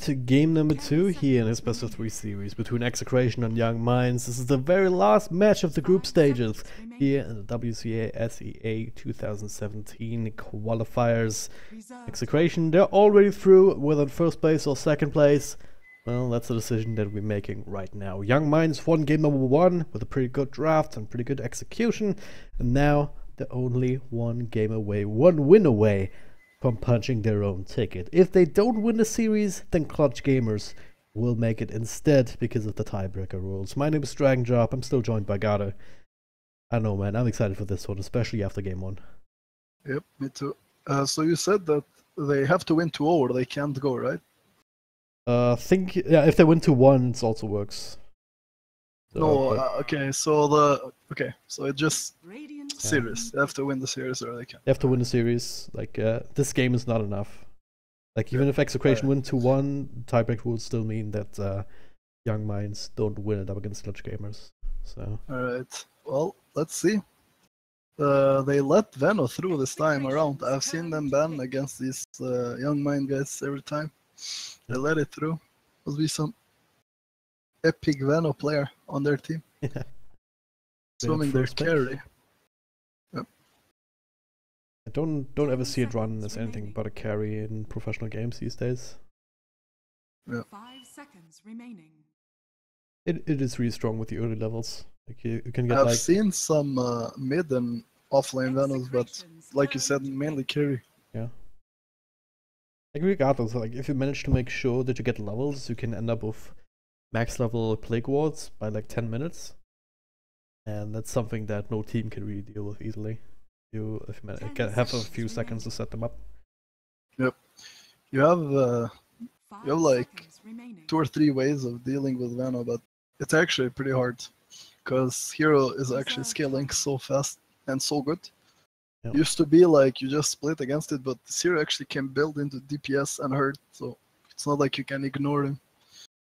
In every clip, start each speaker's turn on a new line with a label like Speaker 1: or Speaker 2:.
Speaker 1: right, game number 2 here in this best of 3 series between Execration and Young Minds. This is the very last match of the group stages here in the WCA SEA 2017 qualifiers. Execration, they're already through, whether in first place or second place. Well, that's a decision that we're making right now. Young Minds won game number 1 with a pretty good draft and pretty good execution, and now they're only one game away, one win away from punching their own ticket. If they don't win the series, then Clutch Gamers will make it instead because of the tiebreaker rules. My name is dragondrop. I'm still joined by Gato. I don't know, man. I'm excited for this one, especially after game 1.
Speaker 2: Yep, me too. So you said that they have to win 2-0 or they can't go, right?
Speaker 1: Yeah, if they win 2-1, it also works. So,
Speaker 2: no, okay, so it just series. They have to win the series or they can't.
Speaker 1: They have to win the series. Like, this game is not enough. Like, even if Execration win 2-1, tiebreak would still mean that Young Minds don't win it up against Clutch Gamers. So.
Speaker 2: Alright, well, let's see. They let Veno through this time around. I've seen them ban against these Young Mind guys every time. They let it through. Must be some epic Veno player on their team.
Speaker 1: Yeah.
Speaker 2: Swimming their carry. Yep.
Speaker 1: I don't ever see it run as anything but a carry in professional games these days.
Speaker 2: Yeah.
Speaker 3: 5 seconds remaining.
Speaker 1: It is really strong with the early levels. Like you can get
Speaker 2: I've seen some mid and offlane Venos, but like you said, mainly carry.
Speaker 1: Yeah. Like regardless, like if you manage to make sure that you get levels, you can end up with max level plague wards by like 10 minutes. And that's something that no team can really deal with easily. If you have a few seconds to set them up.
Speaker 2: Yep. You have like 2 or 3 ways of dealing with Veno, but it's actually pretty hard. Because Hero is actually scaling so fast and so good.
Speaker 1: Yep.
Speaker 2: Used to be like you just split against it, but this hero actually can build into DPS and hurt, so it's not like you can ignore him.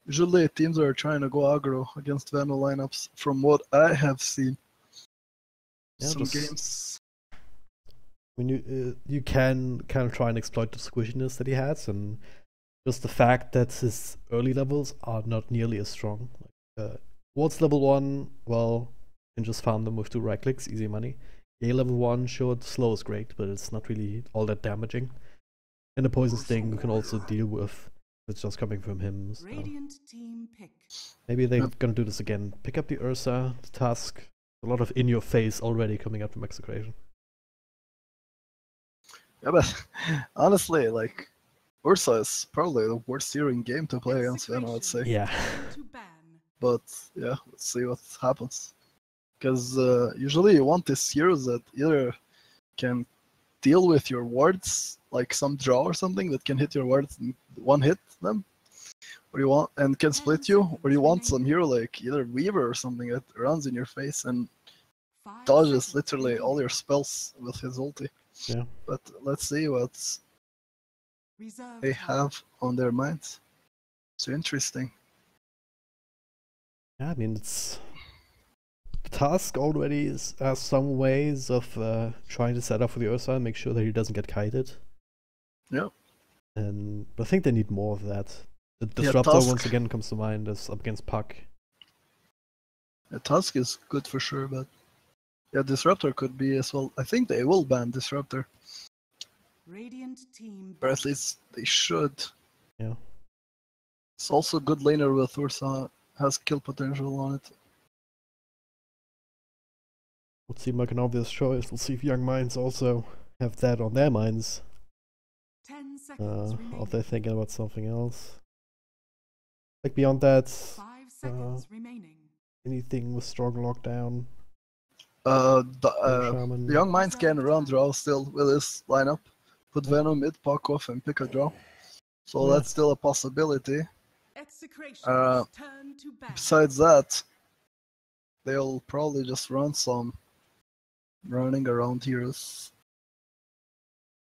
Speaker 2: Usually teams are trying to go aggro against Veno lineups from what I have seen.
Speaker 1: Yeah,
Speaker 2: Some games.
Speaker 1: When you can kind of try and exploit the squishiness that he has, and just the fact that his early levels are not nearly as strong. Wards level 1, well, you can just farm them with 2 right clicks, easy money. A level 1, sure, slow is great, but it's not really all that damaging. And the poison sting you can also deal with. It's just coming from him. So. Maybe they're gonna do this again. Pick up the Ursa, the Tusk. A lot of in your face already coming out from Execration.
Speaker 2: Yeah, but honestly, like Ursa is probably the worst hero in game to play against Veno, I'd say.
Speaker 1: Yeah.
Speaker 2: But yeah, let's see what happens. Because usually you want these heroes that either can deal with your wards, like some draw or something that can hit your wards and one hit them, or you want and can split you, or you want some hero like either Weaver or something that runs in your face and dodges literally all your spells with his ulti.
Speaker 1: Yeah.
Speaker 2: But let's see what they have on their minds. So interesting.
Speaker 1: Yeah, I mean it's. Task already has some ways of trying to set up for the Ursa and make sure that he doesn't get kited.
Speaker 2: Yeah.
Speaker 1: And I think they need more of that. The Disruptor once again comes to mind as up against Puck.
Speaker 2: Yeah, Tusk is good for sure, but yeah, Disruptor could be as well. I think they will ban Disruptor.
Speaker 3: Radiant team,
Speaker 2: or at least they should.
Speaker 1: Yeah.
Speaker 2: It's also good laner with Ursa, has kill potential on it.
Speaker 1: Would seem like an obvious choice. We'll see if Young Minds also have that on their minds.
Speaker 3: 10 seconds
Speaker 1: or if they're thinking about something else. Like beyond that,
Speaker 3: 5 seconds remaining.
Speaker 1: Anything with strong lockdown.
Speaker 2: The Young Minds can run draw still with this lineup. Put Venom mid, Puck off, and pick a draw. So that's still a possibility. Besides that, they'll probably just run some running around heroes.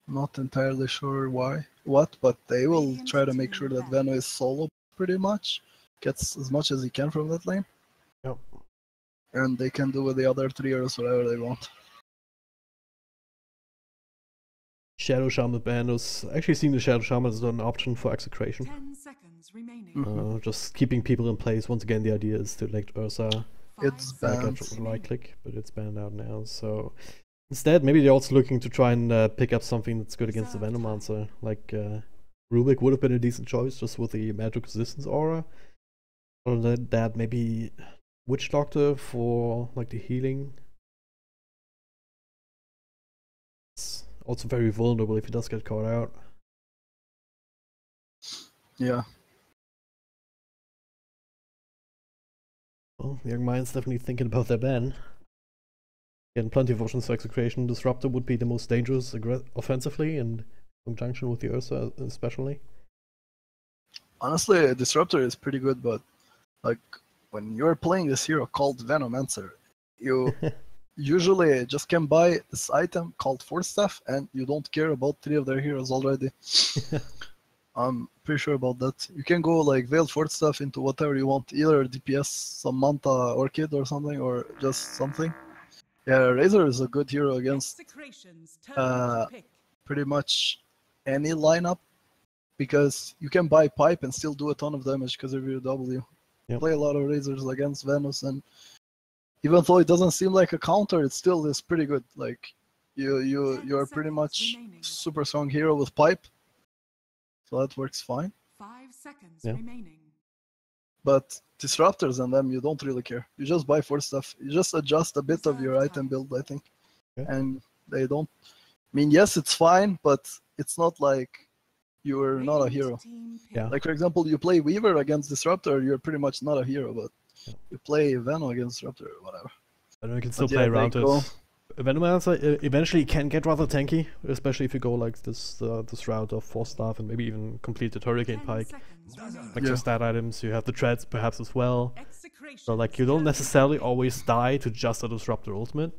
Speaker 2: Not entirely sure what, but they will try to make sure that Veno is solo pretty much. Gets as much as he can from that lane.
Speaker 1: Yep.
Speaker 2: And they can do with the other 3 heroes whatever they want.
Speaker 1: Shadow Shaman ban was actually seeing the Shadow Shaman as an option for Execration.
Speaker 3: 10 seconds remaining.
Speaker 1: Just keeping people in place. Once again, the idea is to elect Ursa.
Speaker 2: It's
Speaker 3: Five
Speaker 2: banned.
Speaker 3: seconds
Speaker 1: Right
Speaker 3: remaining.
Speaker 1: click, but it's banned out now. So instead, maybe they're also looking to try and pick up something that's good against the
Speaker 3: Reserve time.
Speaker 1: Venomancer. Like Rubik would have been a decent choice just with the magic resistance aura. Other than that, maybe Witch Doctor for like the healing. It's also very vulnerable if he does get caught out.
Speaker 2: Yeah.
Speaker 1: Well, Young Minds definitely thinking about their ban. Again, plenty of options for Execration. Disruptor would be the most dangerous offensively, and in conjunction with the Ursa especially.
Speaker 2: Honestly, Disruptor is pretty good, but like when you're playing this hero called Venomancer, you usually just can buy this item called Force Staff, and you don't care about 3 of their heroes already. I'm pretty sure about that. You can go like Veiled Force Staff into whatever you want, either DPS, some Manta Orchid or something, or just something. Yeah, Razor is a good hero against
Speaker 3: Execration's turn
Speaker 2: uh,
Speaker 3: to pick.
Speaker 2: pretty much any lineup, because you can buy Pipe and still do a ton of damage because of your W.
Speaker 1: Yep.
Speaker 2: Play a lot of Razors against Venus, and even though it doesn't seem like a counter, it still is pretty good. Like you're pretty much super strong hero with Pipe, so that works fine.
Speaker 3: 5 seconds
Speaker 1: Yeah.
Speaker 3: remaining.
Speaker 2: But Disruptors and them, you don't really care. You just buy for stuff. You just adjust a bit of your
Speaker 3: Reserve
Speaker 2: item
Speaker 3: time.
Speaker 2: build, I think.
Speaker 1: Yeah.
Speaker 2: And they don't. I mean, yes, it's fine, but it's not like you're not a
Speaker 3: Radiant
Speaker 2: hero.
Speaker 3: team pick.
Speaker 1: Yeah.
Speaker 2: Like, for example, you play Weaver against Disruptor, you're pretty much not a hero, but
Speaker 1: Yeah.
Speaker 2: you play Venom against Disruptor, whatever.
Speaker 1: And we can still
Speaker 2: But yeah,
Speaker 1: play
Speaker 2: they
Speaker 1: around
Speaker 2: go-
Speaker 1: it. Venomancer eventually can get rather tanky, especially if you go like this route of Force Staff and maybe even complete the Hurricane
Speaker 3: 10
Speaker 1: Pike.
Speaker 3: seconds remaining.
Speaker 1: Like
Speaker 2: Yeah.
Speaker 1: your stat items, you have the Treads perhaps as well.
Speaker 3: Execration's
Speaker 1: So like you don't
Speaker 3: turn to
Speaker 1: necessarily
Speaker 3: pick.
Speaker 1: always die to just a Disruptor ultimate.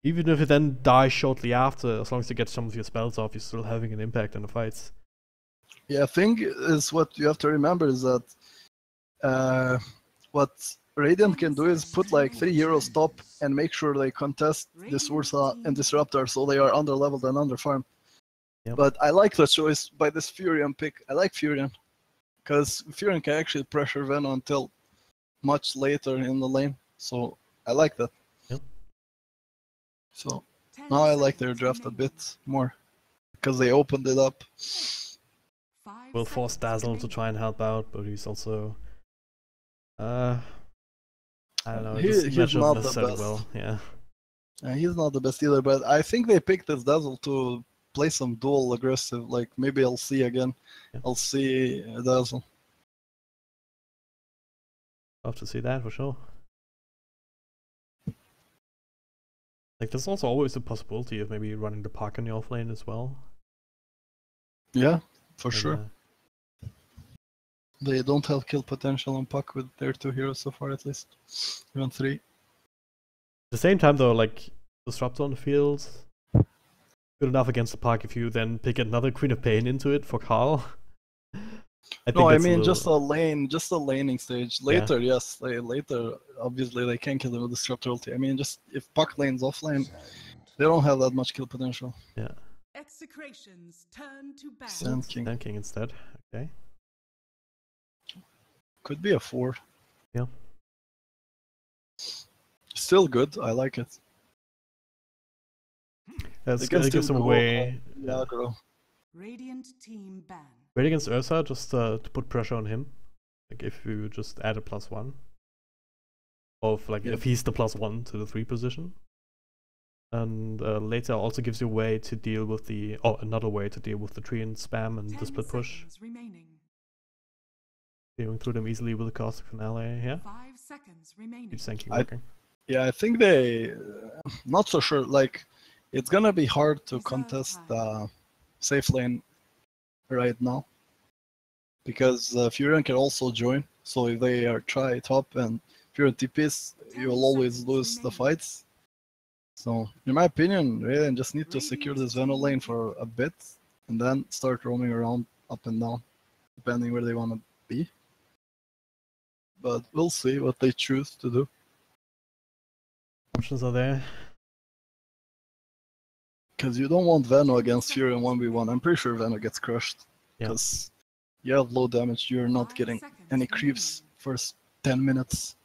Speaker 1: Even if you then die shortly after, as long as you get some of your spells off, you're still having an impact on the fights.
Speaker 2: Yeah, thing is what you have to remember is that what Radiant can do is put like 3 heroes top and make sure they contest this Ursa and Disruptor, so they are under leveled and under farm.
Speaker 1: Yep.
Speaker 2: But I like the choice by this Furion pick. I like Furion because Furion can actually pressure Venom until much later in the lane. So I like that.
Speaker 1: Yep.
Speaker 2: So
Speaker 3: 10
Speaker 2: now I like their
Speaker 3: seconds
Speaker 2: draft a
Speaker 3: remaining.
Speaker 2: bit more because they opened it up.
Speaker 3: 5
Speaker 1: Will force
Speaker 3: seconds
Speaker 1: Dazzle to
Speaker 3: remaining.
Speaker 1: try and help out, but he's also I don't know, it
Speaker 2: He-
Speaker 1: just
Speaker 2: he's
Speaker 1: matches
Speaker 2: not the
Speaker 1: necessarily
Speaker 2: best.
Speaker 1: well, yeah.
Speaker 2: He's not the best either, but I think they picked this Dazzle to play some dual aggressive. Like maybe I'll see again.
Speaker 1: Yeah.
Speaker 2: I'll see Dazzle.
Speaker 1: Love to see that for sure. Like there's also always the possibility of maybe running the Puck in the offlane as well.
Speaker 2: Yeah, for
Speaker 1: And,
Speaker 2: sure. They don't have kill potential on Puck with their 2 heroes so far, at least. Even 3.
Speaker 1: At the same time though, like Disruptor on the field, good enough against the Puck if you then pick another Queen of Pain into it for Carl.
Speaker 2: No, I
Speaker 1: that's a
Speaker 2: mean
Speaker 1: little-
Speaker 2: just a laning stage. Later, yes, later obviously they can kill him with Disruptor ulti. I mean, just if Puck lanes offlane, they don't have that much kill potential.
Speaker 1: yeah.
Speaker 3: Execration's turn to ban.
Speaker 2: Sand King
Speaker 1: Sand King instead. Okay.
Speaker 2: could be a 4.
Speaker 1: Yeah.
Speaker 2: Still good. I like it.
Speaker 1: That's
Speaker 2: They can
Speaker 1: it gives
Speaker 2: still
Speaker 1: them a
Speaker 2: go
Speaker 1: way.
Speaker 2: Yeah, aggro.
Speaker 3: Radiant team ban.
Speaker 1: Great against Ursa, just to put pressure on him. Like if you just add a +1. Or if he's the +1 to the 3 position. And later also gives you a way to deal with another way to deal with the treant spam and the
Speaker 3: 10
Speaker 1: split push.
Speaker 3: seconds remaining.
Speaker 1: Dealing through them easily with the Caustic Finale, yeah.
Speaker 3: 5 seconds remaining.
Speaker 1: Keeps Sand King
Speaker 2: I-
Speaker 1: working.
Speaker 2: Yeah, I think they. Not so sure. Like, it's gonna be hard to
Speaker 3: Reserve
Speaker 2: contest
Speaker 3: time.
Speaker 2: safe lane right now because Furion can also join. So if they are try top and Furion TPs,
Speaker 3: 10
Speaker 2: you'll always
Speaker 3: seconds
Speaker 2: lose the
Speaker 3: remaining.
Speaker 2: fights. So, in my opinion, Radiant just need to secure
Speaker 3: Radiant
Speaker 2: this Venom
Speaker 3: team
Speaker 2: lane for a bit and then start roaming around up and down, depending where they want to be. But we'll see what they choose to do.
Speaker 1: Options are there.
Speaker 2: Because you don't want Veno against Fury in 1v1. I'm pretty sure Veno gets crushed.
Speaker 1: Yeah.
Speaker 2: Because you have low damage, you're not
Speaker 3: 5
Speaker 2: getting
Speaker 3: seconds
Speaker 2: any
Speaker 3: remaining.
Speaker 2: creeps first 10 minutes.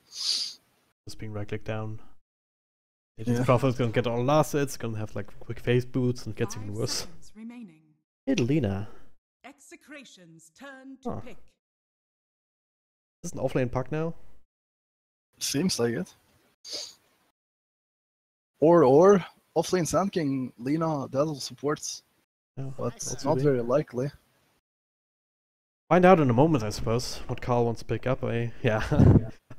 Speaker 1: Just being right click down.
Speaker 2: Yeah.
Speaker 1: Prophet's gonna get all last hits, gonna have like quick face boots, and it gets
Speaker 3: 5
Speaker 1: even worse.
Speaker 3: seconds remaining.
Speaker 1: Hey, Lina.
Speaker 3: Execration's turn to
Speaker 1: Huh.
Speaker 3: pick.
Speaker 1: Is this an offlane puck now?
Speaker 2: Seems like it. Or offlane Sand King, Lina, Dazzle supports.
Speaker 1: No,
Speaker 2: But
Speaker 1: that's
Speaker 2: it's not
Speaker 1: big.
Speaker 2: very likely.
Speaker 1: Find out in a moment, I suppose, what Carl wants to pick up. Yeah,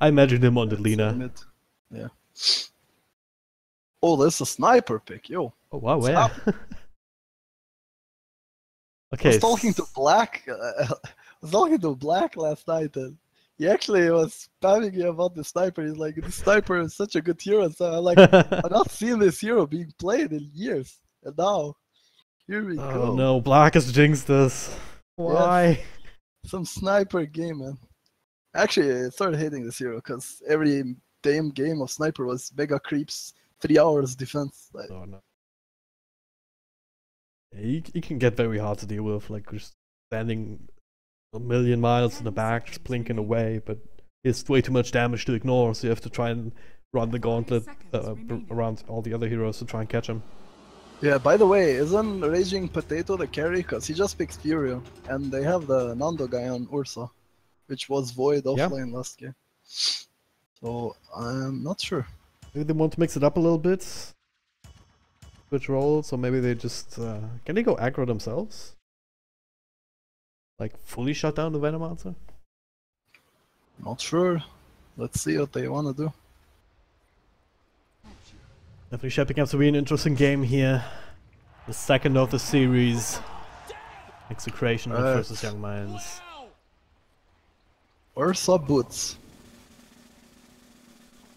Speaker 1: I imagined him on the Lina.
Speaker 2: Mid. Yeah. Oh, there's a sniper pick, yo.
Speaker 1: Oh wow,
Speaker 2: What's
Speaker 1: yeah.
Speaker 2: I
Speaker 1: Okay.
Speaker 2: was talking to Black. I was talking to Black last night, and he actually was spamming me about the sniper. He's like, "This sniper is such a good hero." So I'm like, I've not seen this hero being played in years, and now here we
Speaker 1: Oh
Speaker 2: go.
Speaker 1: no, Black has jinxed us. Why?
Speaker 2: Some sniper game, man. Actually, I started hating this hero because every damn game of sniper was mega creeps, 3 hours defense. Like,
Speaker 1: Oh no. Yeah, he can get very hard to deal with, like just standing a million miles in the back, just blinking away, but it's way too much damage to ignore, so you have to try and run the gauntlet around all the other heroes to try and catch him.
Speaker 2: yeah, by the way, isn't Raging Potato the carry? Because he just picks Furion, and they have the Nando guy on Ursa, which was Void offlane last game. So, I'm not sure.
Speaker 1: Maybe they want to mix it up a little bit. Switch roles, or maybe they just... can they go aggro themselves? Like, fully shut down the Venomancer?
Speaker 2: Not sure. Let's see what they want to do.
Speaker 1: Definitely shaping up to be an interesting game here. The second of the series. Execration versus Young Minds.
Speaker 2: Ursa Boots.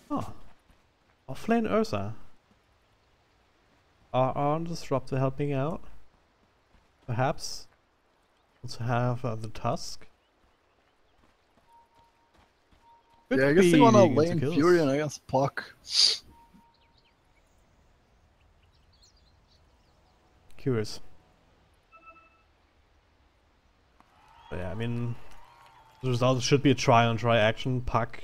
Speaker 1: Oh. Offlane Ursa. Are Disruptor helping out? Perhaps? Also have the Tusk? Could
Speaker 2: Yeah, I guess they
Speaker 1: be
Speaker 2: want to
Speaker 1: leading into
Speaker 2: lane
Speaker 1: kills.
Speaker 2: Furion against Puck.
Speaker 1: Curious. But yeah, I mean, the result should be a try-on-try action. Puck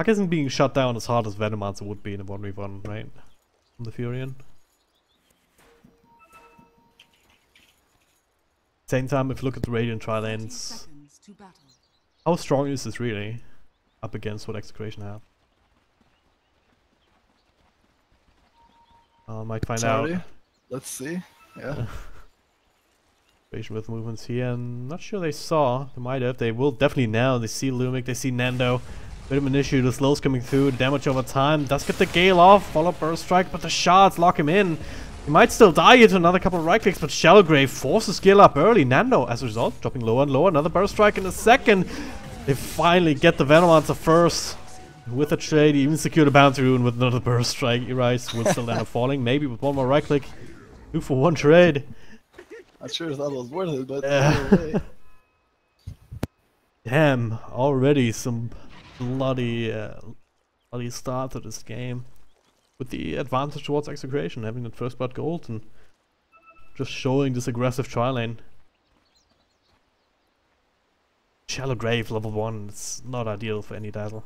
Speaker 1: isn't being shut down as hard as Venomancer would be in a 1v1, right? From the Furion. Same time, if you look at the Radiant tri
Speaker 3: 30
Speaker 1: lanes,
Speaker 3: seconds to battle.
Speaker 1: how strong is this really up against what Execration have? Might find
Speaker 2: Sorry.
Speaker 1: out.
Speaker 2: Let's see. Yeah.
Speaker 1: Execration with movements here. I'm not sure they saw. They might have. They will definitely now. They see Lumic. They see Nando. Bit of an issue. The slows coming through. Damage over time. Does get the Gale off. Follow Burst Strike, but the shards lock him in. He might still die into another couple of right clicks, but Shellgrave forces skill up early. Nando, as a result, dropping lower and lower. Another Burst Strike in a second. They finally get the Venomancer first. With a trade, he even secured a bounty rune with another Burst Strike. Urice will still end up falling. Maybe with one more right click. 2-for-1 trade.
Speaker 2: Not sure if that was worth it, but
Speaker 1: Yeah.
Speaker 2: either way.
Speaker 1: Damn, already some bloody start to this game. With the advantage towards Execration, having that first blood gold and just showing this aggressive tri lane. Shallow Grave level 1, it's not ideal for any Dazzle.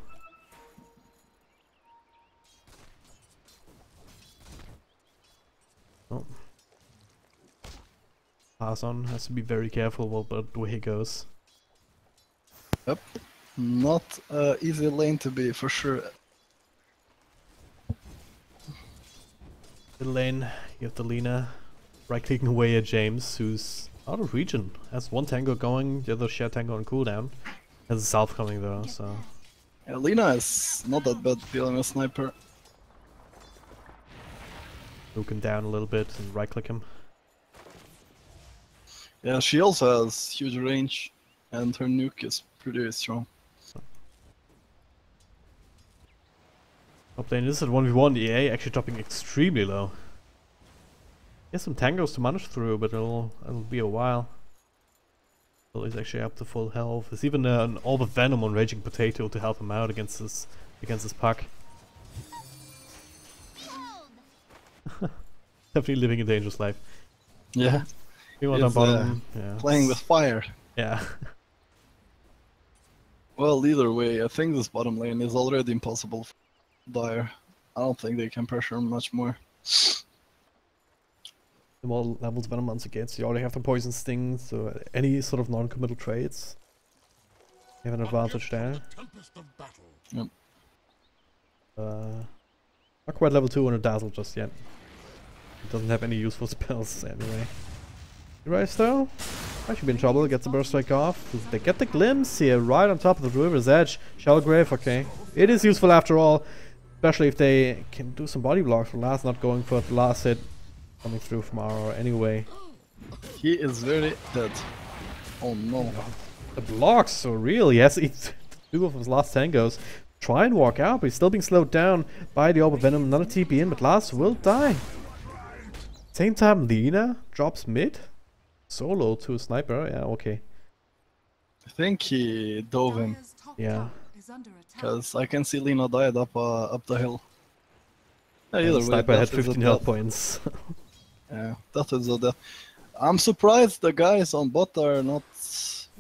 Speaker 1: Oh. Pass on, has to be very careful about the way he goes.
Speaker 2: Yep. Not easy lane to be, for sure.
Speaker 1: Middle lane, you have the Lina right clicking away at James, who's out of region. Has one tango going, the other share tango on cooldown. Has a south coming though, so.
Speaker 2: Yeah, Lina is not that bad dealing with sniper.
Speaker 1: Nuke him down a little bit and right click him.
Speaker 2: Yeah, she also has huge range, and her nuke is pretty strong.
Speaker 1: Top lane is at 1v1, EA actually dropping extremely low. He has some tangos to manage through, but it'll be a while. So he's actually up to full health. There's even an Orb of Venom on Raging Potato to help him out against this puck. Definitely living a dangerous life.
Speaker 2: Yeah,
Speaker 1: Meanwhile,
Speaker 2: He's,
Speaker 1: down bottom, yeah.
Speaker 2: playing with fire.
Speaker 1: Yeah.
Speaker 2: Well, either way, I think this bottom lane is already impossible for Dire. I don't think they can pressure him much more.
Speaker 1: The more levels Venom once again, so you already have the poison sting, so any sort of non-committal trades, you have an advantage there.
Speaker 2: Yep.
Speaker 1: Not quite level 2 on a Dazzle just yet. It doesn't have any useful spells anyway. Rise though, I should be in trouble, gets the burst strike off. They get the glimpse here, right on top of the river's edge. Shellgrave, okay. It is useful after all, especially if they can do some body blocks from last, not going for the last hit coming through from Aurora anyway.
Speaker 2: He is very dead. Oh no.
Speaker 1: The blocks so real, yes, it's 2 of his last tangos. Try and walk out, but he's still being slowed down by the Orb of Venom. Another TP in, but Last will die. Same time, Lina drops mid. Solo to a sniper, yeah, okay.
Speaker 2: I think he dove in,
Speaker 3: Dire's top
Speaker 1: Yeah.
Speaker 3: tower is under attack.
Speaker 2: because I can see Lina died up the hill. Yeah,
Speaker 1: And
Speaker 2: either
Speaker 1: the
Speaker 2: way,
Speaker 1: sniper had
Speaker 2: death is a
Speaker 1: 15 health
Speaker 2: death.
Speaker 1: points.
Speaker 2: Yeah, that is a death. I'm surprised the guys on bot are not,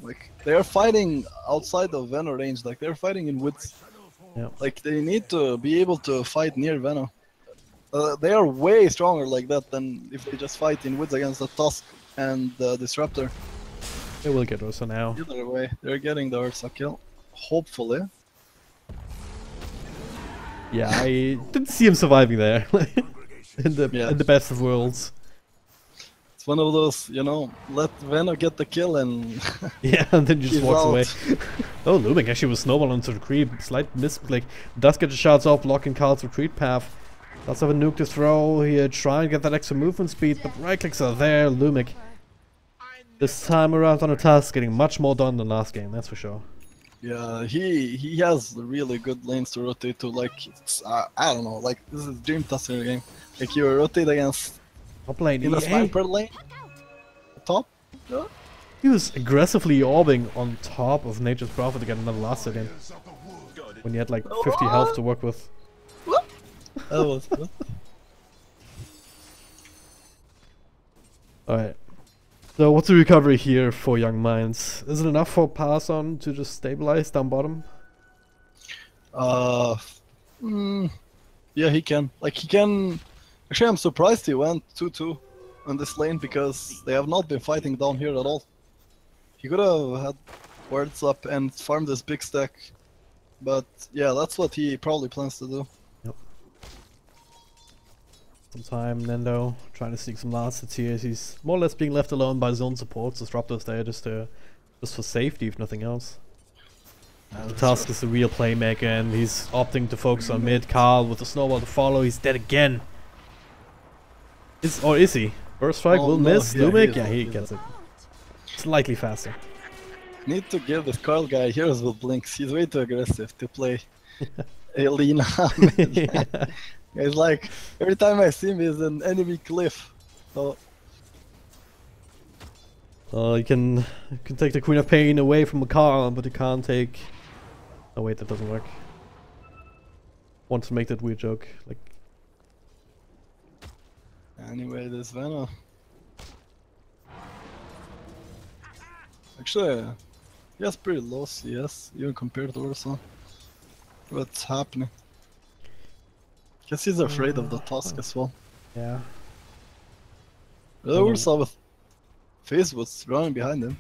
Speaker 2: like, they're fighting outside of Venom range, like they're fighting in woods.
Speaker 1: Yeah.
Speaker 2: Like they need to be able to fight near Venom. They are way stronger like that than if they just fight in woods against the Tusk and the Disruptor.
Speaker 1: They will get Ursa now.
Speaker 2: Either way, they're getting the Ursa kill. Hopefully.
Speaker 1: Yeah, I didn't see him surviving there. in
Speaker 2: Yeah.
Speaker 1: the best of worlds.
Speaker 2: It's one of those, you know, let Venom get the kill and
Speaker 1: Yeah, and then just
Speaker 2: He's
Speaker 1: walks
Speaker 2: out.
Speaker 1: away. Oh, Lumik actually was snowballing into the creep. Slight misclick. Does get the shots off, blocking Carl's retreat path. Lots of a nuke to throw here, try and get that extra movement speed, but right clicks are there. Lumik, this time around on a task, getting much more done than last game, that's for sure.
Speaker 2: yeah, he has really good lanes to rotate to. Like, it's, I don't know, like this is Dream Tusker game. Like you rotate against
Speaker 1: Top lane,
Speaker 2: in a
Speaker 1: EA.
Speaker 2: sniper lane, top. Yeah.
Speaker 1: He was aggressively orbing on top of Nature's Prophet to get another last hit in. When he had like 50 health to work with.
Speaker 2: That was good.
Speaker 1: Alright. So what's the recovery here for Young Minds? Is it enough for pass on to just stabilize down bottom?
Speaker 2: Yeah, he can. Like he can. Actually, I'm surprised he went 2-2 on this lane because they have not been fighting down here at all. He could have had wards up and farmed this big stack, but yeah, that's what he probably plans to do.
Speaker 1: Some time, Nendo trying to sneak some last hits here. He's more or less being left alone by zone supports, disruptors there just for safety, if nothing else. The Tusk is the real playmaker, and he's opting to focus on mid. Carl with the snowball to follow. He's dead again. Is he? Burst strike
Speaker 2: Oh,
Speaker 1: will
Speaker 2: no,
Speaker 1: miss.
Speaker 2: yeah,
Speaker 1: Lumik,
Speaker 2: he
Speaker 1: yeah, he
Speaker 2: is.
Speaker 1: gets it. Slightly faster.
Speaker 2: Need to give this Carl guy heroes with blinks. He's way too aggressive to play Elena. It's like every time I see him, he's an enemy cliff. So
Speaker 1: You can take the Queen of Pain away from Carl, but you can't take. Oh wait, that doesn't work. Want to make that weird joke, like.
Speaker 2: anyway, this Venom. Actually, he has pretty low CS, even compared to Ursa. What's happening? Guess he's afraid of the Tusk as well.
Speaker 1: Yeah.
Speaker 2: The Ursa with Phase was running behind him.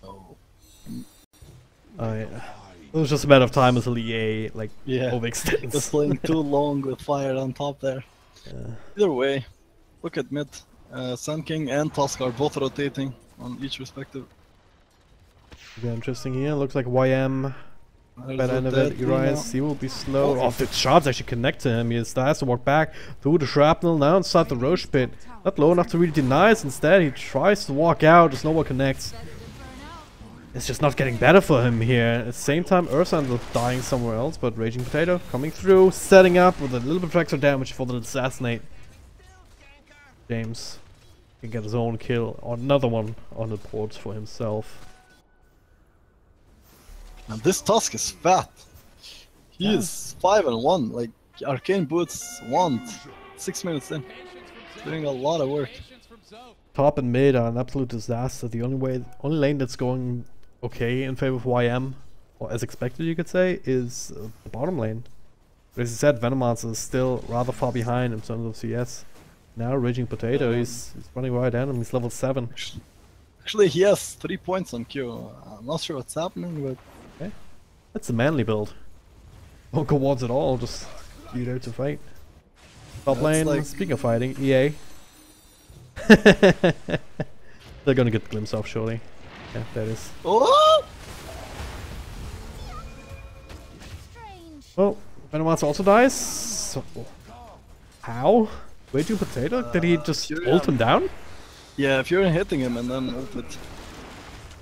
Speaker 2: Oh.
Speaker 1: It was just a matter of time until EA like
Speaker 2: Yeah.
Speaker 1: overextends.
Speaker 2: Just playing too long with fire on top there. Either way, look at mid. Sun King and Tusk are both rotating on each respective.
Speaker 1: Very interesting here. Looks like YM
Speaker 2: There's
Speaker 1: better
Speaker 2: a
Speaker 1: end of
Speaker 2: dead
Speaker 1: it. Urias,
Speaker 2: Lina.
Speaker 1: he will be slow.
Speaker 2: Oh.
Speaker 1: Oh, the shards actually connect to him. He still has to walk back through the shrapnel now inside the Roche pit. Not low enough to really deny it. Instead, he tries to walk out. Just no one connects. It's just not getting better for him here. At the same time, Ursa ends up dying somewhere else, but Raging Potato coming through, setting up with a little bit of extra damage for the assassinate. James can get his own kill, or another one on the port for himself.
Speaker 2: And this Tusk is fat. He is 5-1. Like Arcane Boots want 6 minutes in. Doing a lot of work.
Speaker 1: Top and mid are an absolute disaster. The only lane that's going okay in favor of YM, or as expected you could say, is the bottom lane. But as you said, Venomancer is still rather far behind in terms of CS. Now Raging Potato, he's running right at him, he's level 7.
Speaker 2: Actually, he has 3 points on Q. I'm not sure what's happening, but...
Speaker 1: Okay. That's a manly build. Don't go wards at all, just be there to fight. Top lane,
Speaker 2: like...
Speaker 1: speaking of fighting, EA. They're gonna get the glimpse off, surely. Yeah, that is.
Speaker 2: Oh!
Speaker 1: Well, Venomancer also dies. So, how? Raging Potato? Did he just ult him down?
Speaker 2: Yeah, if you're hitting him and then ult it.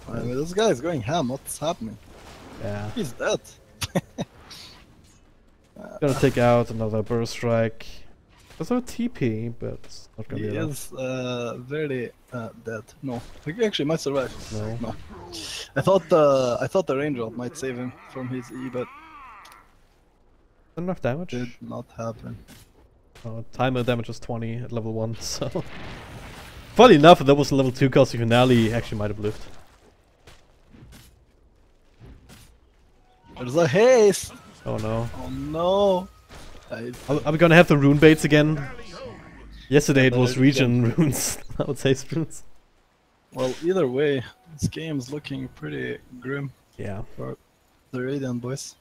Speaker 2: I mean, this guy is going ham, what's happening?
Speaker 1: Yeah.
Speaker 2: He's dead.
Speaker 1: Gonna take out another burst strike. There's no TP, but it's not gonna
Speaker 2: He
Speaker 1: be enough.
Speaker 2: is very dead. No, he actually might survive.
Speaker 1: No.
Speaker 2: I thought the raindrop might save him from his E, but
Speaker 1: Enough damage.
Speaker 2: did not happen.
Speaker 1: Timer damage was 20 at level 1, so... Funny enough, if that was a level 2 Cosy Finale, he actually might have lived.
Speaker 2: There's a haste!
Speaker 1: Oh no.
Speaker 2: Oh no!
Speaker 1: Are we gonna have the rune baits again? Yesterday it
Speaker 2: Yeah,
Speaker 1: was
Speaker 2: but
Speaker 1: region runes, I would say runes.
Speaker 2: Well, either way, this game's looking pretty grim
Speaker 1: Yeah.
Speaker 2: for the Radiant boys.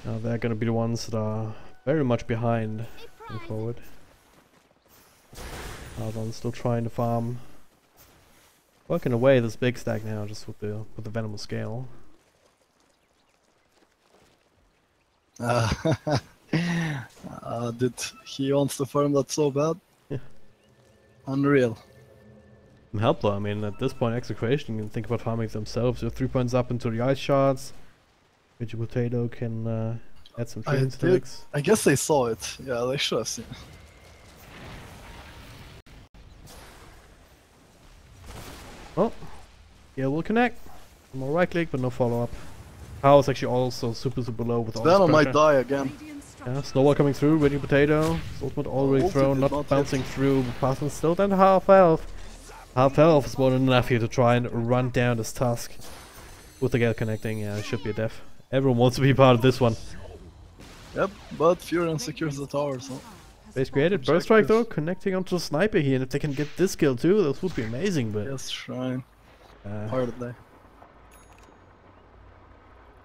Speaker 1: Now they're gonna be the ones that are very much behind going forward. Ardon's still trying to farm. Working away this big stack now just with the venomous scale.
Speaker 2: Did he wants to farm that so bad?
Speaker 1: Yeah.
Speaker 2: Unreal.
Speaker 1: I'm helpful, I mean at this point Execration can think about farming themselves. They're 3 points up into the ice shards. Raging Potato can add some trees to the mix.
Speaker 2: I guess they saw it. Yeah, they should have seen it.
Speaker 1: Well, yeah, we'll connect. More right click, but no follow up. Power is actually also super low with all this
Speaker 2: Venom might
Speaker 1: pressure.
Speaker 2: die again.
Speaker 1: Yeah, Snowball coming through, Raging Potato. His ultimate already
Speaker 2: Ulti
Speaker 1: thrown,
Speaker 2: did
Speaker 1: not
Speaker 2: not
Speaker 1: bouncing
Speaker 2: hit.
Speaker 1: through, but passing still down to half health. Half health is more than enough here to try and run down this task. With the gate connecting, yeah, it should be a death. Everyone wants to be part of this one.
Speaker 2: Yep, but Furin secures the tower, so...
Speaker 1: Base created, Burst Strike though, connecting onto the Sniper here, and if they can get this kill too, that would be amazing, but...
Speaker 2: Yes, Shrine.
Speaker 1: Uh,
Speaker 2: Hard day.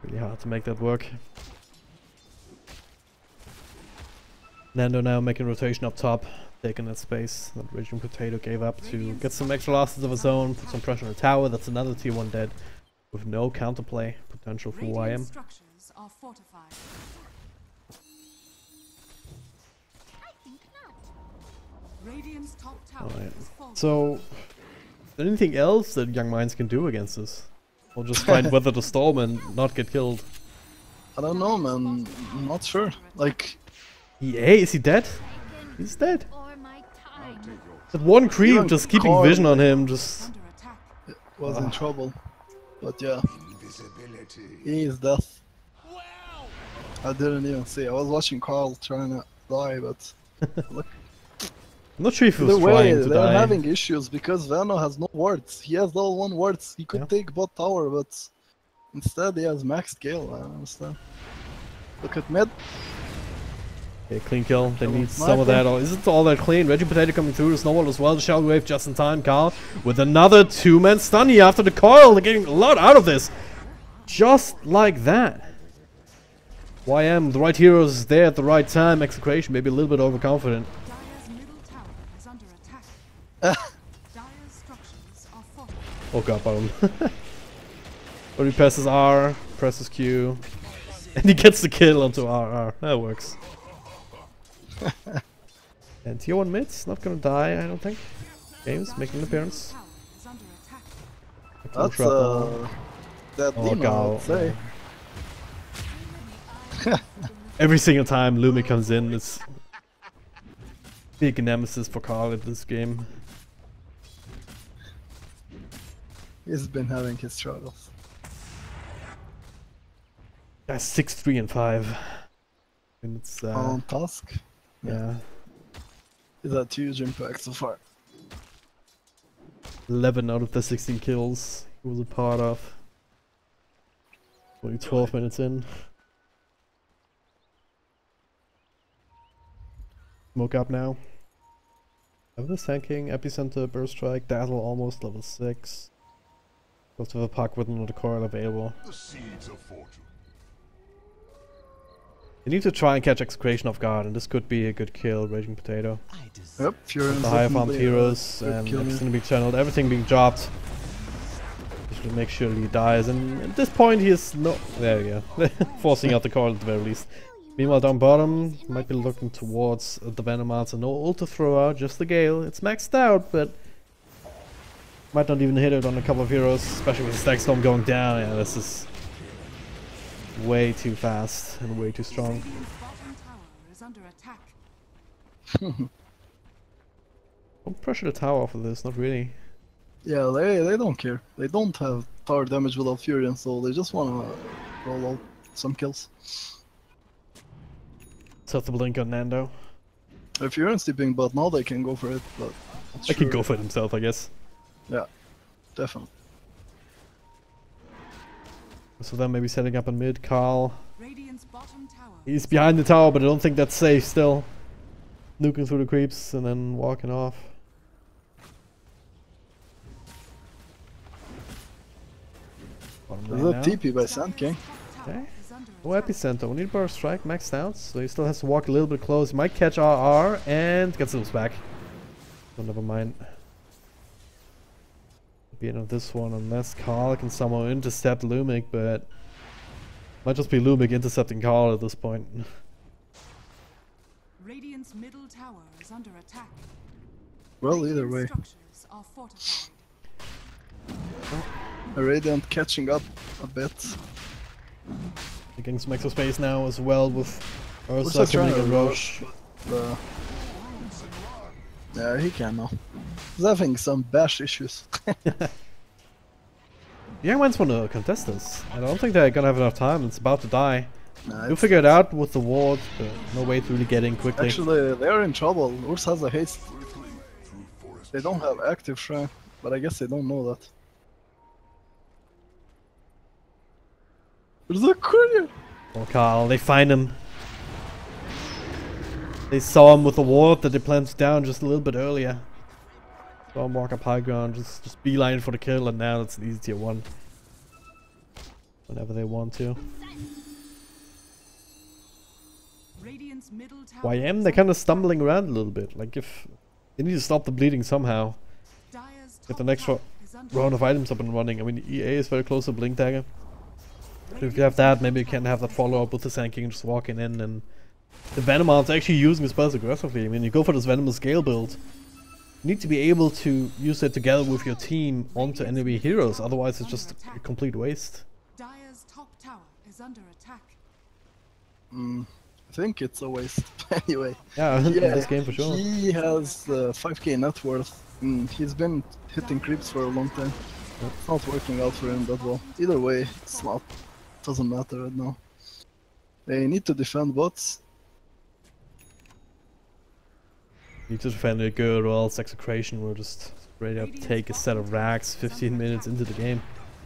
Speaker 1: really hard to make that work. Nando now making rotation up top, taking that space that Raging Potato gave up to get some extra losses of his own, put some pressure on the tower. That's another tier 1 dead with no counterplay potential for YM.
Speaker 3: Structures are fortified. Radiant's top tower
Speaker 1: Alright,
Speaker 3: is falling.
Speaker 1: so is there anything else that Young Minds can do against this? Or just try and weather the storm and not get killed?
Speaker 2: I don't know, man. I'm not sure. Like,
Speaker 1: EA, is he dead? He's dead. That one creep
Speaker 2: Even
Speaker 1: just keeping
Speaker 2: Carl-
Speaker 1: vision on him, just...
Speaker 3: Under attack.
Speaker 2: was in trouble. But yeah. He is death. I didn't even see. I was watching Carl trying to die, but... Look,
Speaker 1: I'm not sure if he
Speaker 2: the
Speaker 1: was
Speaker 2: way
Speaker 1: trying to
Speaker 2: they're
Speaker 1: die.
Speaker 2: having issues because Vano has no wards. He has level 1 wards. He could
Speaker 1: Yeah.
Speaker 2: take bot tower, but instead he has max scale. I don't understand. Look at mid.
Speaker 1: Okay, clean kill. They
Speaker 2: Come on,
Speaker 1: need some of that.
Speaker 2: sniper.
Speaker 1: Isn't all that clean? Raging Potato coming through. The Snowball as well. The Shell Wave just in time. Carl with another 2-man stun here after the coil. They're getting a lot out of this. Just like that. YM, the right heroes there at the right time. Execration maybe a little bit overconfident.
Speaker 3: Dire's middle tower is under attack. Dire's structures are fortified.
Speaker 1: Oh god, bottom. But he presses R, presses Q, and he gets the kill onto RR. That works. And tier 1 mid's not gonna die, I don't think. Games making an appearance.
Speaker 3: Tower is under attack.
Speaker 2: That's
Speaker 1: Shrapnel.
Speaker 2: that
Speaker 1: Oh,
Speaker 2: demon, I
Speaker 1: Gal.
Speaker 2: would say.
Speaker 1: Every single time Lumi comes in, it's big nemesis for Carl in this game.
Speaker 2: He's been having his struggles.
Speaker 1: That's 6-3 and 5. And it's
Speaker 2: On task.
Speaker 1: Yeah.
Speaker 2: He's had huge impact so far.
Speaker 1: 11 out of the 16 kills he was a part of. Only 12 minutes in. Smoke up now. Have this tanking, Epicenter, Burst Strike, Dazzle almost level 6. Goes to the puck with another coil available.
Speaker 4: The seeds of fortune.
Speaker 1: You need to try and catch Execration off guard, and this could be a good kill, Raging Potato.
Speaker 2: Yep, Fury
Speaker 1: The higher farmed heroes, and it's gonna be channeled, everything being dropped. Just to make sure he dies, and at this point he is no... There you go. Forcing out the coil at the very least. Meanwhile down bottom, might be looking towards the Venomancer. No ult to throw out, just the Gale. It's maxed out, but... might not even hit it on a couple of heroes, especially with the Stack Storm going down. Yeah, this is... way too fast and way too strong.
Speaker 3: Radiant's bottom tower is under attack.
Speaker 1: Don't pressure the tower off of this, not really.
Speaker 2: Yeah, they don't care. They don't have tower damage without Fury, so they just wanna roll out some kills.
Speaker 1: Set the blink on Nando.
Speaker 2: If Fury sleeping, but now they can go for it, but...
Speaker 1: I can go for it himself, I guess.
Speaker 2: Yeah, definitely.
Speaker 1: So then maybe setting up in mid, Carl.
Speaker 3: Radiant's bottom tower.
Speaker 1: He's behind the tower, but I don't think that's safe still. Nuking through the creeps and then walking off. Bottom
Speaker 2: There's
Speaker 1: lane
Speaker 2: a
Speaker 1: now.
Speaker 2: TP by Sand King.
Speaker 1: Okay. No Epicenter, we need Burst Strike, maxed out, so he still has to walk a little bit close. He might catch RR and gets those back. So never mind. Be end of this one unless Carl can somehow intercept Lumic, but might just be Lumic intercepting Carl at this point.
Speaker 3: Radiant's middle tower is under attack.
Speaker 2: Well, either way.
Speaker 3: Structures are fortified.
Speaker 2: Radiant catching up a bit.
Speaker 1: Getting some extra space now as well with
Speaker 2: What's
Speaker 1: Ursa
Speaker 2: that trying
Speaker 1: coming
Speaker 2: to
Speaker 1: in
Speaker 2: rush? Yeah, he can now. He's having some bash issues.
Speaker 1: The young ones want to contest this. I don't think they're gonna have enough time. It's about to die.
Speaker 2: Nah,
Speaker 1: You'll
Speaker 2: it's-
Speaker 1: figure it out with the ward, but no way to really get in quickly.
Speaker 2: Actually, they are in trouble. Urs has a haste. They don't have active shrine, but I guess they don't know that. There's a courier!
Speaker 1: Oh, Carl, they find him. They saw him with the ward that they planted down just a little bit earlier. Saw him walk up high ground, just beeline for the kill, and now it's an easy tier 1. Whenever they want to.
Speaker 3: Radiant's middle tower.
Speaker 1: YM, they're kind of stumbling around a little bit. Like, if they need to stop the bleeding somehow.
Speaker 3: Dire's
Speaker 1: Get the
Speaker 3: top
Speaker 1: next
Speaker 3: tower is under
Speaker 1: round of items up and running. I mean, EA is very close to Blink Dagger. If you have that, maybe you can have that follow-up with the Sand King just walking in, and the Venoman's actually using his spells aggressively. I mean, you go for this Venomous Gale build, you need to be able to use it together with your team onto enemy heroes, otherwise it's just a complete waste.
Speaker 3: Dire's top tower is under attack.
Speaker 2: I think it's a waste. Anyway.
Speaker 1: Yeah, in this game for sure.
Speaker 2: He has 5k net worth. He's been hitting creeps for a long time. It's not working out for him that well. Either way, it's not. Doesn't matter right now. They need to defend bots.
Speaker 1: Need to defend it good, or else Execration will just straight up take a set of racks 15 minutes into the game.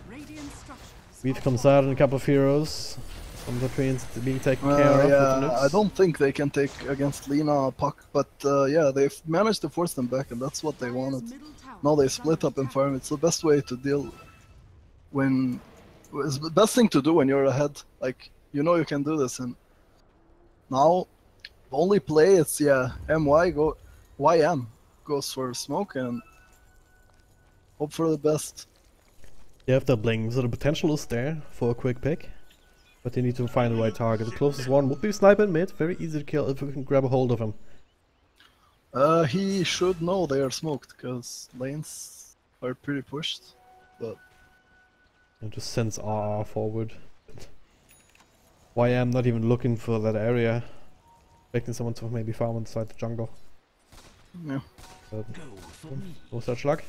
Speaker 3: Radiant structures.
Speaker 1: Weave comes out and a couple of heroes. Some of the trains being taken care of with the
Speaker 2: Yeah,
Speaker 1: nukes.
Speaker 2: I don't think they can take against Lina Puck, but yeah, they've managed to force them back, and that's what they wanted. Now they split up and farm. It's the best way to deal when... It's the best thing to do when you're ahead. Like, you know you can do this, and now the only play is, yeah, YM goes for smoke and hope for the best.
Speaker 1: They have the blink, so the potential is there for a quick pick. But they need to find the right target. The closest one would be Sniper in mid. Very easy to kill if we can grab a hold of him.
Speaker 2: He should know they are smoked, because lanes are pretty pushed, but...
Speaker 1: And just sends RR forward. YM not even looking for that area. Expecting someone to maybe farm inside the jungle.
Speaker 2: Yeah.
Speaker 1: But no such luck.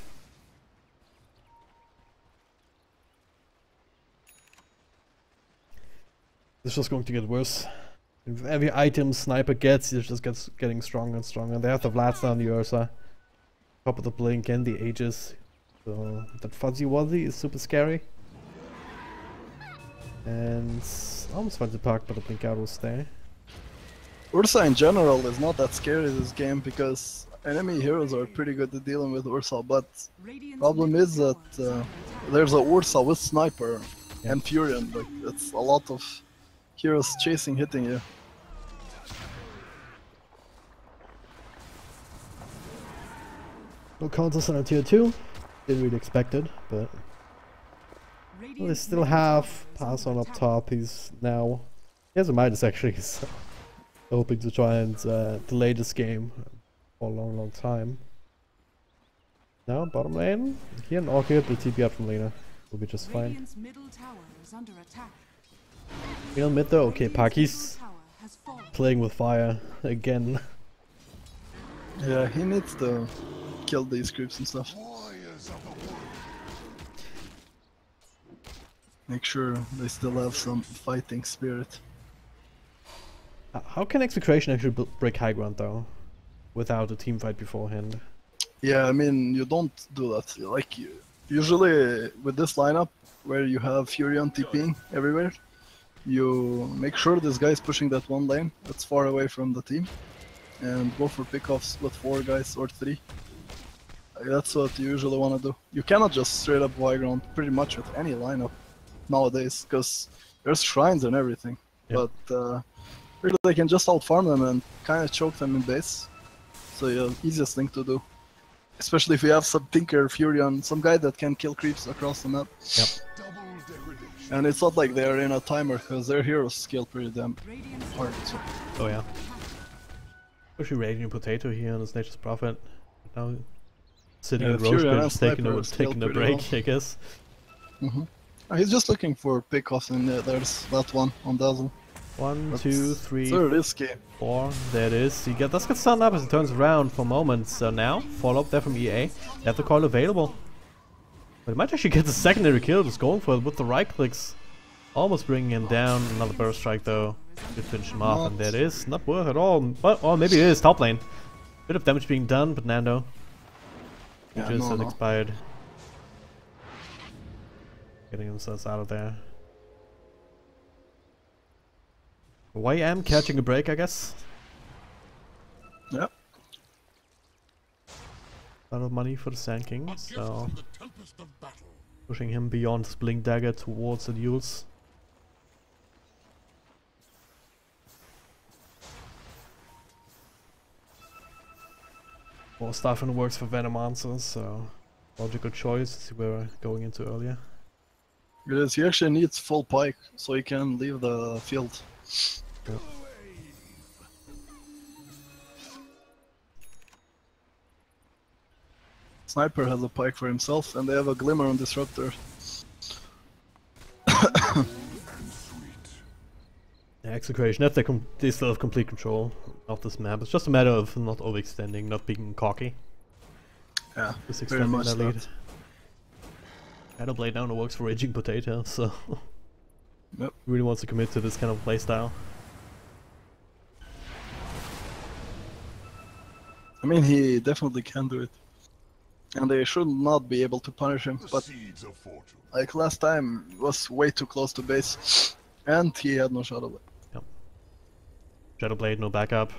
Speaker 1: This is just going to get worse. With every item Sniper gets, it just gets getting stronger and stronger. They have the Vlads down the Ursa. Top of the Blink and the Aegis. So that Fuzzy Wuzzy is super scary. And I almost went to park, but the Blink out will stay.
Speaker 2: Ursa in general is not that scary this game because enemy heroes are pretty good at dealing with Ursa, but problem is that there's a Ursa with Sniper and Furion. Like, it's a lot of heroes chasing, hitting you.
Speaker 1: No counters on tier 2. Didn't really expect it, but well, they still have Pass on up top. He's now... He has a Midas actually, so hoping to try and delay this game for a long time. Now, bottom lane. Here an Orchid will TP up from laner. Will be just fine. Middle mid though? Okay, Paki's playing with fire again.
Speaker 2: Yeah, he needs to kill these creeps and stuff. Make sure they still have some fighting spirit.
Speaker 1: How can Execration actually break high ground though? Without a team fight beforehand?
Speaker 2: Yeah, I mean, you don't do that. Like, usually with this lineup, where you have Furion TPing everywhere, you make sure this guy is pushing that one lane that's far away from the team, and go for pickoffs with 4 guys or 3. That's what you usually want to do. You cannot just straight up high ground pretty much with any lineup nowadays, because there's shrines and everything. Yep. But really they can just out-farm them and kind of choke them in base. So yeah, easiest thing to do. Especially if you have some Tinker, Furion, some guy that can kill creeps across the map.
Speaker 1: Yep.
Speaker 2: And it's not like they're in a timer, because their heroes scale pretty damn hard. So.
Speaker 1: Oh yeah. Especially Radiant Potato here on this Nature's Prophet. Now sitting in Roche bench, taking a break, well. I guess.
Speaker 2: He's just looking for pickoffs, and there's that one on Dazzle.
Speaker 1: 1, 2, 3,
Speaker 2: so risky.
Speaker 1: 4. There it is. He does get stunned up as he turns around for moments. So now, follow up there from EA. They have the coil available. But he might actually get the secondary kill, just going for it with the right clicks. Almost bringing him down. Another burst strike though. Could finish him off, and there it is. Not worth at all. But, or maybe it is. Top lane. Bit of damage being done, but Nando. Just unexpired. Getting themselves out of there. YM catching a break, I guess.
Speaker 2: Yep.
Speaker 1: A lot of money for the Sand King, so pushing him beyond his Blink Dagger towards the duels. More stuff in the works for Venom Answers, so logical choice we're going into earlier.
Speaker 2: It is. He actually needs full pike, so he can leave the field.
Speaker 1: Yep.
Speaker 2: Sniper has a pike for himself, and they have a Glimmer on Disruptor.
Speaker 1: Yeah, Execration, they still have complete control of this map. It's just a matter of not overextending, not being cocky.
Speaker 2: Yeah,
Speaker 1: just
Speaker 2: very
Speaker 1: extending
Speaker 2: much
Speaker 1: that lead.
Speaker 2: that.
Speaker 1: Shadowblade now works for Raging Potato, so
Speaker 2: yep.
Speaker 1: Really wants to commit to this kind of playstyle.
Speaker 2: I mean, he definitely can do it. And they should not be able to punish him, but like last time, it was way too close to base, and he had no Shadowblade.
Speaker 1: Yep. Shadowblade, no backup.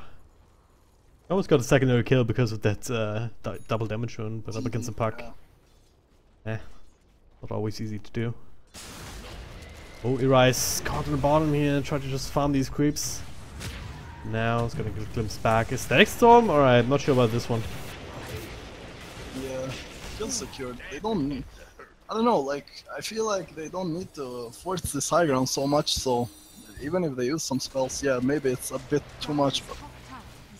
Speaker 1: Almost got a secondary kill because of that double damage rune, but up against the puck. Not always easy to do. Oh, Irais caught in the bottom here, try to just farm these creeps. Now it's gonna get a glimpse back. Aesthetic Storm? Alright, not sure about this one.
Speaker 2: Yeah, feels secured. They don't... I don't know, like, I feel like they don't need to force this high ground so much, so even if they use some spells, yeah, maybe it's a bit too much, but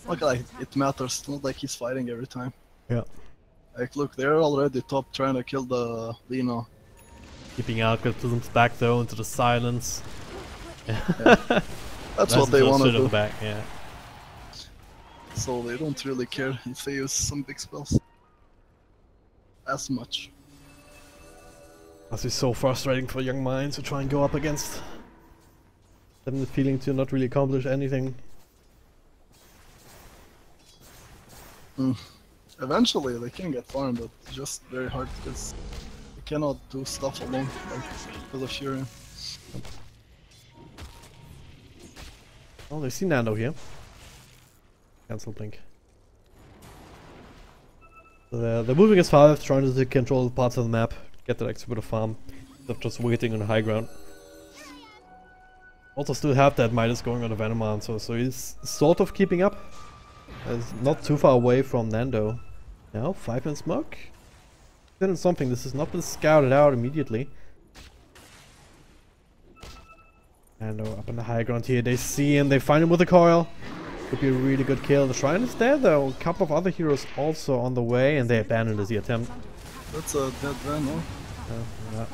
Speaker 2: not like it matters. It's not like he's fighting every time.
Speaker 1: Yeah.
Speaker 2: Like, look, they're already top trying to kill the Lino.
Speaker 1: Keeping out, got glimpse back though into the silence.
Speaker 2: Yeah. That's what they want to do.
Speaker 1: Back, yeah.
Speaker 2: So they don't really care if they use some big spells. As much.
Speaker 1: Must be so frustrating for young minds to try and go up against. Having the feeling to not really accomplish anything.
Speaker 2: Eventually they can get farmed, but it's just very hard because they cannot do stuff alone, like because of Fury.
Speaker 1: Oh, they see Nando here. Cancel blink. So they're moving as far as trying to control parts of the map, get that extra bit of farm, instead of just waiting on high ground. Also still have that Midas going on the Venoman, so he's sort of keeping up. He's not too far away from Nando. Now, 5-man smoke? Then it's something, this has not been scouted out immediately. Nando up on the high ground here, they see him, they find him with a coil. Could be a really good kill. The Shrine is there though, a couple of other heroes also on the way, and they abandon the attempt.
Speaker 2: That's a dead Venom.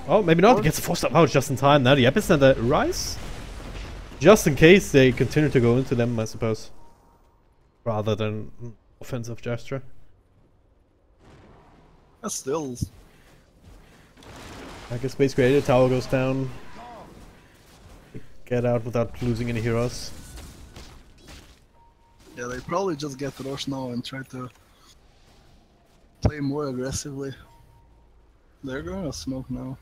Speaker 1: Oh, maybe not, he gets a 4-star power just in time. Now the epicenter rise? Just in case they continue to go into them, I suppose. Rather than offensive gesture.
Speaker 2: Still.
Speaker 1: I guess base created, tower goes down. Get out without losing any heroes.
Speaker 2: Yeah, they probably just get rushed now and try to play more aggressively. They're gonna smoke now.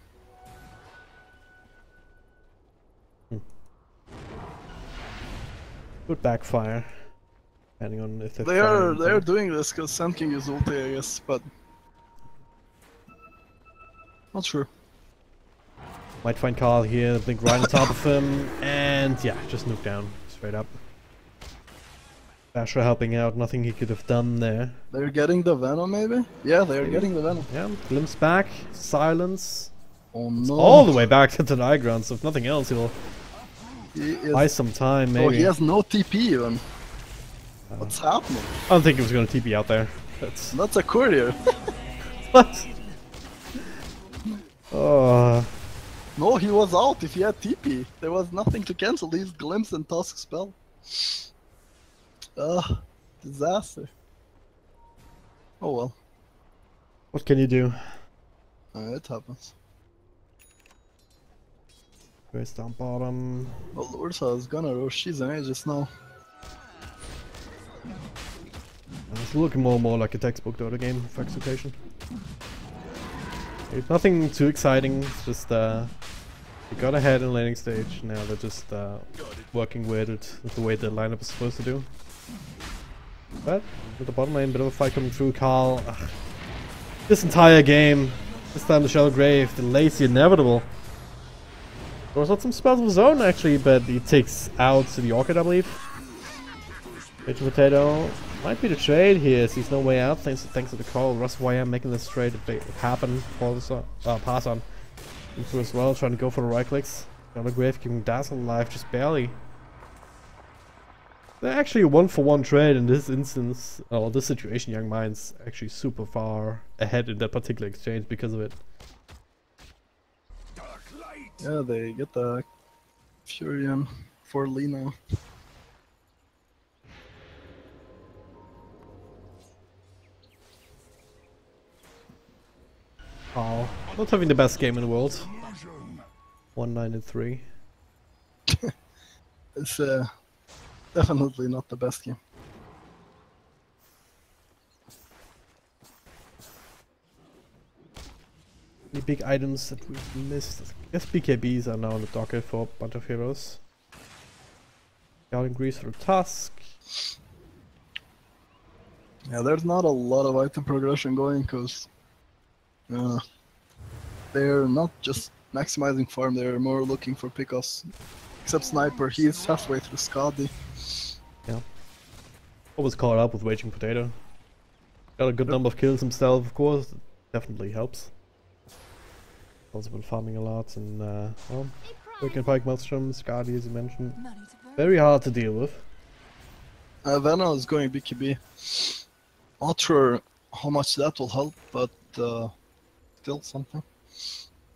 Speaker 1: Could backfire. Depending on if
Speaker 2: they're doing this because Sand King is ulti, I guess, but not sure.
Speaker 1: Might find Carl here, blink right on top of him, and yeah, just nuke down straight up. Basher helping out, nothing he could have done there.
Speaker 2: They're getting the Venom, maybe? Yeah, they're getting the Venom.
Speaker 1: Yeah, glimpse back, silence.
Speaker 2: Oh no!
Speaker 1: All the way back to the high ground, so if nothing else, he'll buy some time, maybe.
Speaker 2: Oh, he has no TP even. What's happening?
Speaker 1: I don't think he was going to TP out there.
Speaker 2: That's a courier.
Speaker 1: What? Oh.
Speaker 2: No, he was out if he had TP. There was nothing to cancel these Glimpse and Tusk spell. Disaster. Oh well.
Speaker 1: What can you do?
Speaker 2: It happens.
Speaker 1: Grace down bottom.
Speaker 2: Well, Ursa is gonna rush. She's an Aegis now.
Speaker 1: It's looking more and more like a textbook Dota game for Execration. It's nothing too exciting, it's just they got ahead in laning stage, now they're just working with it the way the lineup is supposed to do. But with the bottom lane, bit of a fight coming through. Carl, this entire game, this time the Shallow Grave delays the inevitable. There was not some spells of his own actually, but he takes out the Orchid, I believe. Raging Potato might be the trade here, sees no way out thanks to the call. Russ YM making this trade happen for the pass on into as well, trying to go for the right clicks. Shallow Grave keeping Dazzle alive just barely. They're actually a 1-for-1 trade in this instance, or this situation. Young Minds actually super far ahead in that particular exchange because of it.
Speaker 2: Yeah, they get the Furion for Lina.
Speaker 1: Oh, not having the best game in the world. 1-9-3.
Speaker 2: It's definitely not the best game.
Speaker 1: Any big items that we've missed? I guess BKBs are now on the docket for a bunch of heroes. Scouting Grease for Tusk.
Speaker 2: Yeah, there's not a lot of item progression going because they're not just maximizing farm, they're more looking for pickoffs. Except Sniper, he's halfway through Skadi.
Speaker 1: Yeah. Always caught up with Raging Potato. Got a good number of kills himself, of course. It definitely helps. Also been farming a lot, and well, Wicked Pike Maelstrom, Skadi as you mentioned. Very hard to deal with.
Speaker 2: Vena is going BKB. Not sure how much that will help, but still something.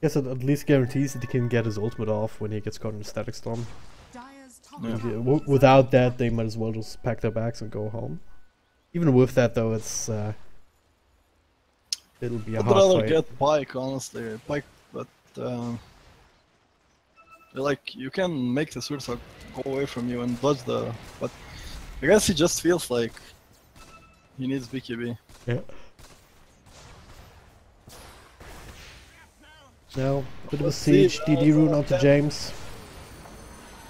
Speaker 1: Guess it at least guarantees that he can get his ultimate off when he gets caught in a static storm.
Speaker 2: Yeah.
Speaker 1: Without that, they might as well just pack their bags and go home. Even with that, though, it's it'll be a
Speaker 2: I'd
Speaker 1: hard
Speaker 2: rather
Speaker 1: fight.
Speaker 2: get Pike, honestly. Pike, but like you can make the Sursa go away from you and dodge the. But I guess he just feels like he needs BKB.
Speaker 1: Yeah. Now, bit of a siege, DD rune onto James.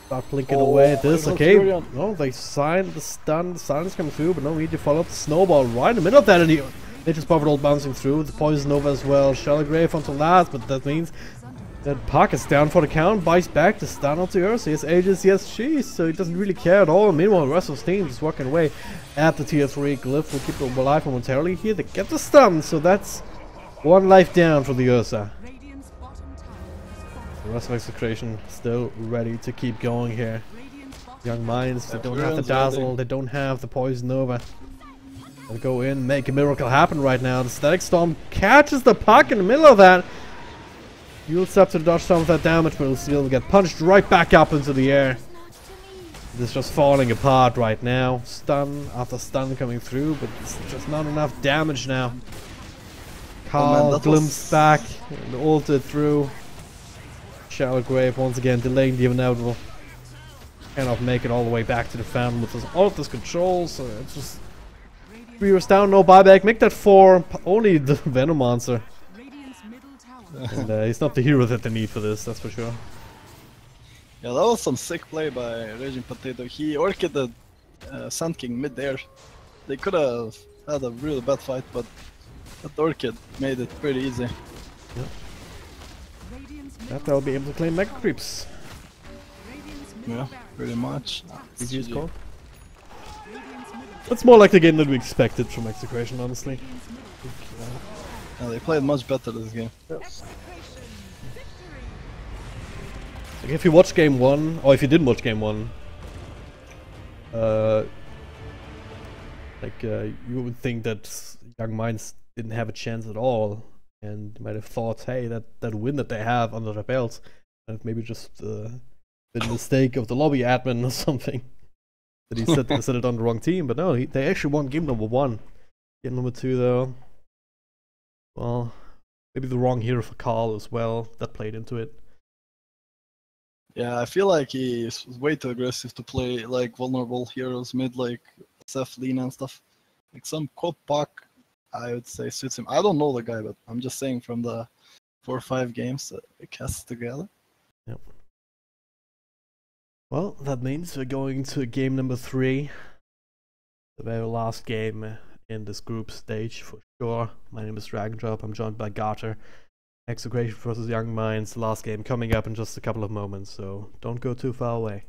Speaker 1: Start blinking away at this, okay. No, they signed the stun, the silence coming through, but no need to follow up the snowball right in the middle of that, and they just powered all bouncing through. The poison over as well. Shallow Grave onto last, but that means that Puck is down for the count, buys back the stun onto Ursa. He has Aegis, he has Sheesh, so he doesn't really care at all. Meanwhile, the rest of his team is walking away at the tier 3. Glyph will keep them alive momentarily here. They get the stun, so that's one life down for the Ursa. The rest of Execration still ready to keep going here. Young Minds, they don't have the Dazzle, they don't have the Poison Over. They'll go in, make a miracle happen right now. The Static Storm catches the Puck in the middle of that. Yields up to dodge some of that damage, but it'll still get punched right back up into the air. This is just falling apart right now. Stun after stun coming through, but it's just not enough damage now. Carl glimpsed back and ulted through. Shallow Grave once again delaying the inevitable. Cannot make it all the way back to the Phantom with all of this control, so it's just 3 years down, no buyback. Make that 4, only the Venom Monster. And he's not the hero that they need for this, that's for sure.
Speaker 2: Yeah, that was some sick play by Raging Potato. He orchid the Sand King mid-air. They could have had a really bad fight, but that orchid made it pretty easy.
Speaker 1: Yeah. That they'll be able to claim Mega Creeps.
Speaker 2: Yeah, pretty much.
Speaker 1: GG score. That's more like the game that we expected from Execration, honestly.
Speaker 2: Yeah, they played much better this game.
Speaker 1: Yep. Like if you watch game 1, or if you didn't watch game 1, you would think that Young Minds didn't have a chance at all, and you might have thought, hey, that win that they have under their belts, and maybe just been a mistake of the lobby admin or something, that he set it on the wrong team. But no, they actually won game number 1. Game number 2 though, well, maybe the wrong hero for Carl as well, that played into it.
Speaker 2: Yeah, I feel like he's way too aggressive to play like vulnerable heroes mid, like Seth, Lina and stuff. Like some Code Puck, I would say suits him. I don't know the guy, but I'm just saying from the 4 or 5 games that it casts together.
Speaker 1: Yep. Well, that means we're going to game number 3. The very last game in this group stage for sure. My name is Dragondrop, I'm joined by Garter. Execration versus Young Minds, the last game coming up in just a couple of moments, so don't go too far away.